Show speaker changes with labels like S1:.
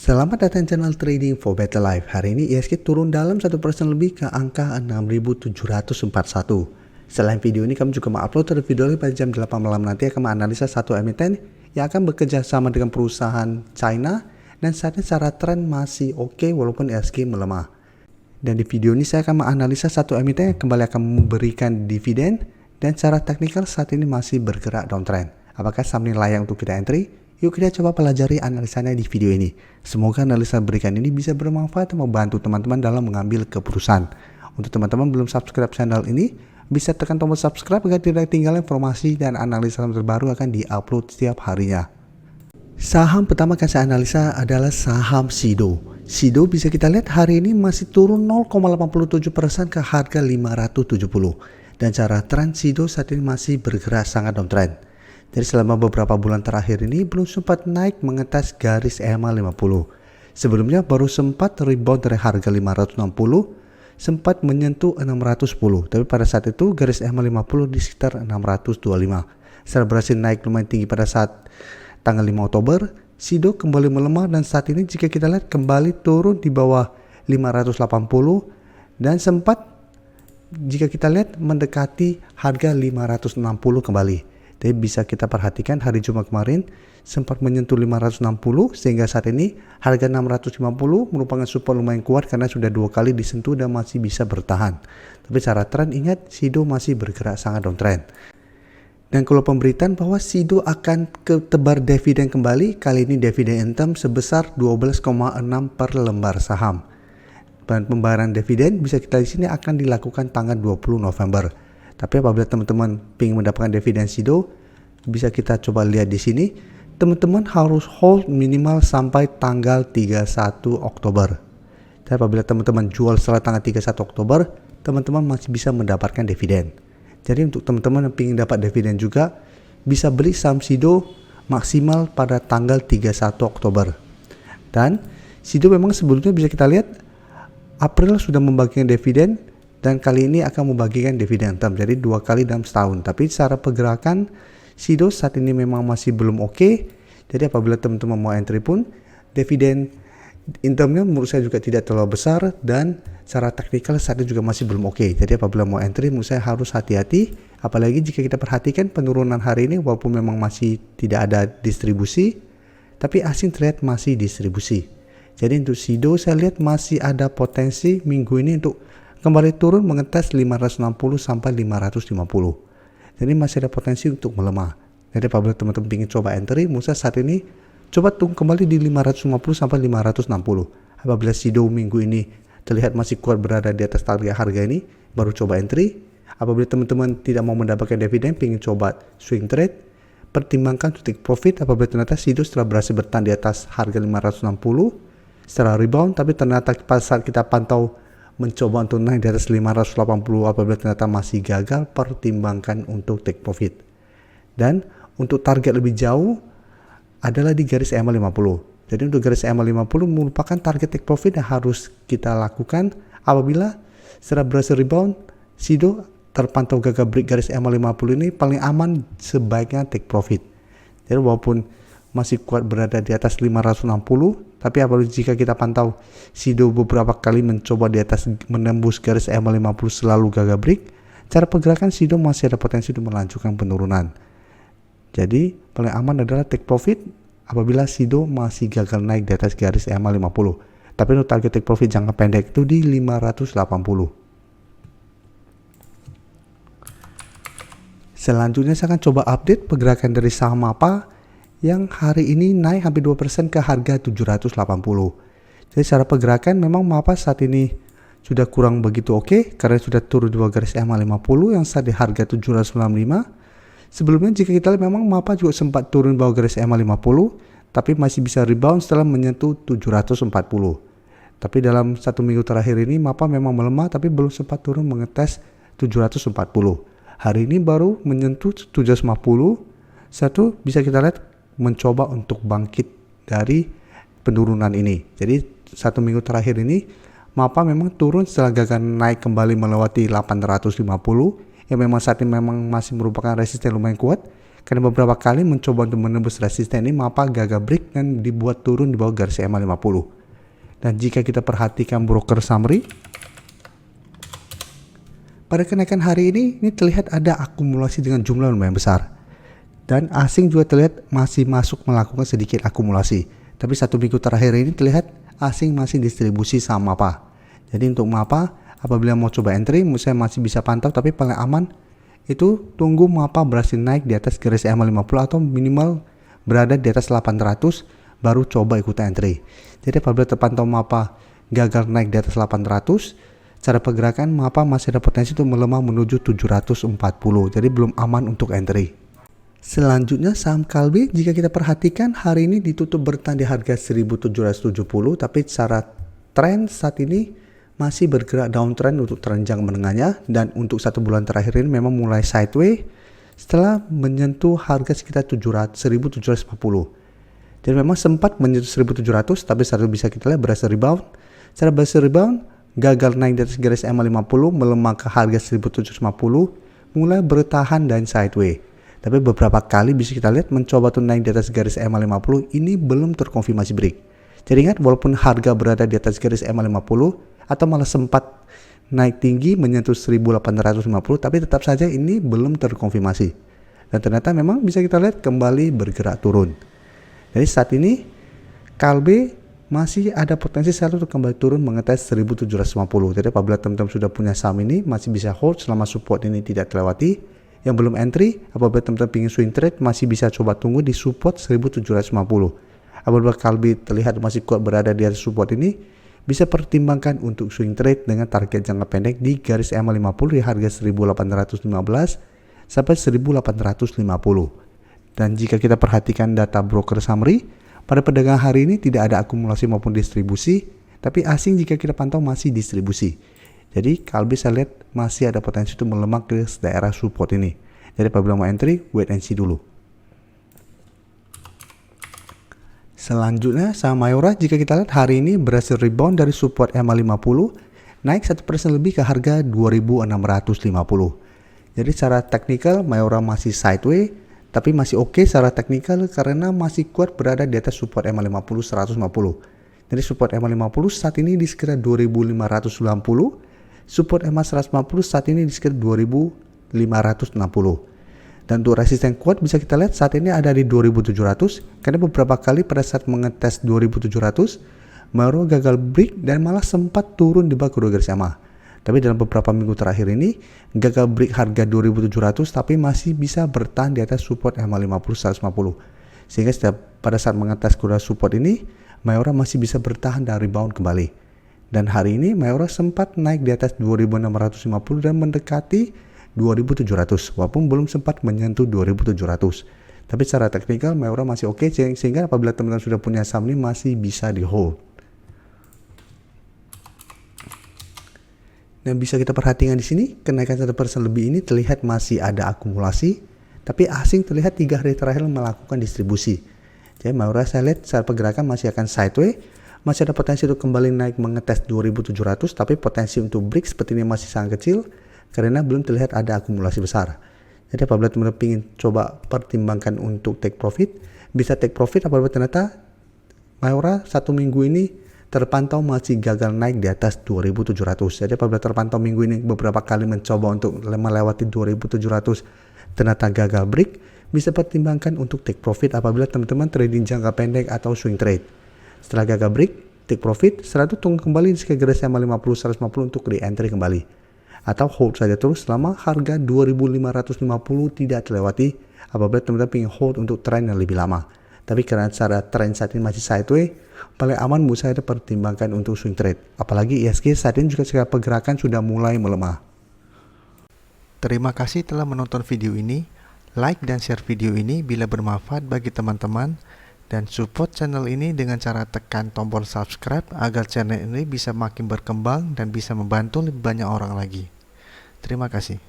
S1: Selamat datang di channel Trading for Better Life. Hari ini ISG turun dalam 1% lebih ke angka 6.741. Selain video ini, kami juga mengupload video pada jam 8 malam nanti akan menganalisa satu emiten yang akan bekerja sama dengan perusahaan China, dan saat ini secara tren masih oke walaupun ISG melemah. Dan di video ini saya akan menganalisa satu emiten yang kembali akan memberikan dividen, dan secara teknikal saat ini masih bergerak downtrend. Apakah saham ini layak untuk kita entry? Yuk kita coba pelajari analisanya di video ini. Semoga analisa berikan ini bisa bermanfaat dan membantu teman-teman dalam mengambil keputusan. Untuk teman-teman belum subscribe channel ini, bisa tekan tombol subscribe agar tidak ketinggalan informasi dan analisa terbaru akan diupload setiap harinya. Saham pertama akan saya analisa adalah saham Sido. Sido bisa kita lihat hari ini masih turun 0,87% ke harga 570. Dan cara tren Sido saat ini masih bergerak sangat downtrend. Jadi selama beberapa bulan terakhir ini belum sempat naik mengetes garis EMA 50. Sebelumnya baru sempat rebound dari harga 560, sempat menyentuh 610. Tapi pada saat itu garis EMA 50 di sekitar 625. Setelah berhasil naik lumayan tinggi pada saat tanggal 5 Oktober, Sido kembali melemah dan saat ini jika kita lihat kembali turun di bawah 580 dan sempat jika kita lihat mendekati harga 560 kembali. Tapi bisa kita perhatikan hari Jumat kemarin sempat menyentuh 560 sehingga saat ini harga 650 merupakan support lumayan kuat karena sudah 2 kali disentuh dan masih bisa bertahan. Tapi secara tren ingat Sido masih bergerak sangat downtrend. Dan kalau pemberitaan bahwa Sido akan tebar dividen kembali, kali ini dividen income sebesar 12,6 per lembar saham. Dan pembayaran dividen bisa kita di sini akan dilakukan tanggal 20 November. Tapi apabila teman-teman ingin mendapatkan dividen Sido, bisa kita coba lihat di sini. Teman-teman harus hold minimal sampai tanggal 31 Oktober. Tapi apabila teman-teman jual setelah tanggal 31 Oktober, teman-teman masih bisa mendapatkan dividen. Jadi untuk teman-teman yang ingin dapat dividen juga, bisa beli saham Sido maksimal pada tanggal 31 Oktober. Dan Sido memang sebelumnya bisa kita lihat April sudah membagikan dividen, dan kali ini akan membagikan dividen term, jadi 2 kali dalam setahun. Tapi secara pergerakan Sido saat ini memang masih belum oke. Jadi apabila teman-teman mau entry pun, dividen interimnya menurut saya juga tidak terlalu besar, dan secara teknikal saat ini juga masih belum oke. Jadi apabila mau entry menurut saya harus hati-hati. Apalagi jika kita perhatikan penurunan hari ini walaupun memang masih tidak ada distribusi, tapi asing terlihat masih distribusi. Jadi untuk Sido saya lihat masih ada potensi minggu ini untuk kembali turun mengetes 560 sampai 550. Jadi masih ada potensi untuk melemah. Jadi apabila teman-teman ingin coba entry, Musa saat ini coba tunggu kembali di 550 sampai 560. Apabila Sido minggu ini terlihat masih kuat berada di atas target harga ini, baru coba entry. Apabila teman-teman tidak mau mendapatkan dividen, ingin coba swing trade, pertimbangkan to take profit. Apabila ternyata Sido setelah berhasil bertahan di atas harga 560, setelah rebound, tapi ternyata pada saat kita pantau mencoba untuk naik di atas 580, apabila ternyata masih gagal, pertimbangkan untuk take profit. Dan untuk target lebih jauh adalah di garis EMA 50. Jadi untuk garis EMA 50 merupakan target take profit yang harus kita lakukan apabila setelah berhasil rebound, Sido terpantau gagal break garis EMA 50 ini, paling aman sebaiknya take profit. Jadi walaupun masih kuat berada di atas 560, tapi apalagi jika kita pantau Sido beberapa kali mencoba di atas menembus garis EMA 50 selalu gagal break, cara pergerakan Sido masih ada potensi untuk melanjutkan penurunan. Jadi paling aman adalah take profit apabila Sido masih gagal naik di atas garis EMA 50. Tapi untuk target take profit jangka pendek itu di 580. Selanjutnya saya akan coba update pergerakan dari saham apa yang hari ini naik hampir 2% ke harga 780. Jadi secara pergerakan memang MAPA saat ini sudah kurang begitu oke karena sudah turun di bawah garis EMA 50 yang saat di harga 795. Sebelumnya jika kita lihat memang MAPA juga sempat turun di bawah garis EMA 50, tapi masih bisa rebound setelah menyentuh 740. Tapi dalam 1 minggu terakhir ini MAPA memang melemah tapi belum sempat turun mengetes 740. Hari ini baru menyentuh 750. Satu bisa kita lihat mencoba untuk bangkit dari penurunan ini. Jadi 1 minggu terakhir ini MAPA memang turun setelah gagal naik kembali melewati 850 yang memang saat ini memang masih merupakan resisten lumayan kuat. Karena beberapa kali mencoba untuk menembus resisten ini, MAPA gagal break dan dibuat turun di bawah garis EMA 50. Dan jika kita perhatikan broker summary, pada kenaikan hari ini terlihat ada akumulasi dengan jumlah lumayan besar. Dan asing juga terlihat masih masuk melakukan sedikit akumulasi. Tapi satu minggu terakhir ini terlihat asing masih distribusi sama MAPA. Jadi untuk MAPA, apabila mau coba entry, saya masih bisa pantau, tapi paling aman itu tunggu MAPA berhasil naik di atas garis EMA 50 atau minimal berada di atas 800, baru coba ikutan entry. Jadi apabila terpantau MAPA gagal naik di atas 800, cara pergerakan MAPA masih ada potensi untuk melemah menuju 740. Jadi belum aman untuk entry. Selanjutnya saham Kalbe, jika kita perhatikan hari ini ditutup bertahan di harga 1770, tapi secara tren saat ini masih bergerak downtrend untuk tren jangka menengahnya, dan untuk 1 bulan terakhir ini memang mulai sideways setelah menyentuh harga sekitar 1750. Jadi memang sempat menyentuh 1700, tapi saat itu bisa kita lihat berhasil rebound. Secara berhasil rebound, gagal naik dari garis EMA 50, melemah ke harga 1750, mulai bertahan dan sideways. Tapi beberapa kali bisa kita lihat mencoba tuh naik di atas garis EMA 50, ini belum terkonfirmasi break. Jadi ingat, walaupun harga berada di atas garis EMA 50 atau malah sempat naik tinggi menyentuh 1850, tapi tetap saja ini belum terkonfirmasi. Dan ternyata memang bisa kita lihat kembali bergerak turun. Jadi saat ini Kalbe masih ada potensi sell untuk kembali turun mengetes 1750. Jadi apabila teman-teman sudah punya saham ini, masih bisa hold selama support ini tidak terlewati. Yang belum entry, apabila teman-teman ingin swing trade, masih bisa coba tunggu di support 1750. Apabila Kalbe terlihat masih kuat berada di atas support ini, bisa pertimbangkan untuk swing trade dengan target jangka pendek di garis EMA 50 di harga 1815 sampai 1850. Dan jika kita perhatikan data broker summary, pada perdagangan hari ini tidak ada akumulasi maupun distribusi, tapi asing jika kita pantau masih distribusi. Jadi Kalbe saya lihat masih ada potensi untuk melemah ke daerah support ini. Jadi apabila mau entry, wait and see dulu. Selanjutnya saham Mayora, jika kita lihat hari ini berhasil rebound dari support EMA 50, naik 1% lebih ke harga 2650. Jadi secara teknikal Mayora masih sideways, tapi masih oke secara teknikal karena masih kuat berada di atas support EMA 50 150. Jadi support EMA 50 saat ini di sekitar 2590. Support EMA 150 saat ini di sekitar 2560. Dan untuk resisten kuat bisa kita lihat saat ini ada di 2700, karena beberapa kali pada saat mengetes 2700 Mayora gagal break dan malah sempat turun di bawah kedua garis EMA. Tapi dalam beberapa minggu terakhir ini gagal break harga 2700 tapi masih bisa bertahan di atas support EMA 50 150. Sehingga pada saat mengetes kedua support ini Mayora masih bisa bertahan dan rebound kembali. Dan hari ini Mayora sempat naik di atas 2650 dan mendekati 2700, walaupun belum sempat menyentuh 2700. Tapi secara teknikal Mayora masih oke, sehingga apabila teman-teman sudah punya saham ini masih bisa di hold. Dan bisa kita perhatikan di sini, kenaikan 1% lebih ini terlihat masih ada akumulasi, tapi asing terlihat 3 hari terakhir melakukan distribusi. Jadi Mayora saya lihat secara pergerakan masih akan sideways. Masih ada potensi untuk kembali naik mengetes 2700, tapi potensi untuk break seperti ini masih sangat kecil karena belum terlihat ada akumulasi besar. Jadi apabila teman-teman ingin coba pertimbangkan untuk take profit, bisa take profit apabila ternyata Mayora 1 minggu ini terpantau masih gagal naik di atas 2700. Jadi apabila terpantau minggu ini beberapa kali mencoba untuk melewati 2700 ternyata gagal break, bisa pertimbangkan untuk take profit apabila teman-teman trading jangka pendek atau swing trade. Setelah gagal break, take profit, setelah itu tunggu kembali di sekitar garis EMA 50 150 untuk re-entry kembali. Atau hold saja terus selama harga 2550 tidak terlewati apabila teman-teman ingin hold untuk tren yang lebih lama. Tapi karena secara tren saat ini masih sideways, paling aman menurut saya pertimbangkan untuk swing trade. Apalagi ISG saat ini juga secara pergerakan sudah mulai melemah. Terima kasih telah menonton video ini. Like dan share video ini bila bermanfaat bagi teman-teman. Dan support channel ini dengan cara tekan tombol subscribe agar channel ini bisa makin berkembang dan bisa membantu lebih banyak orang lagi. Terima kasih.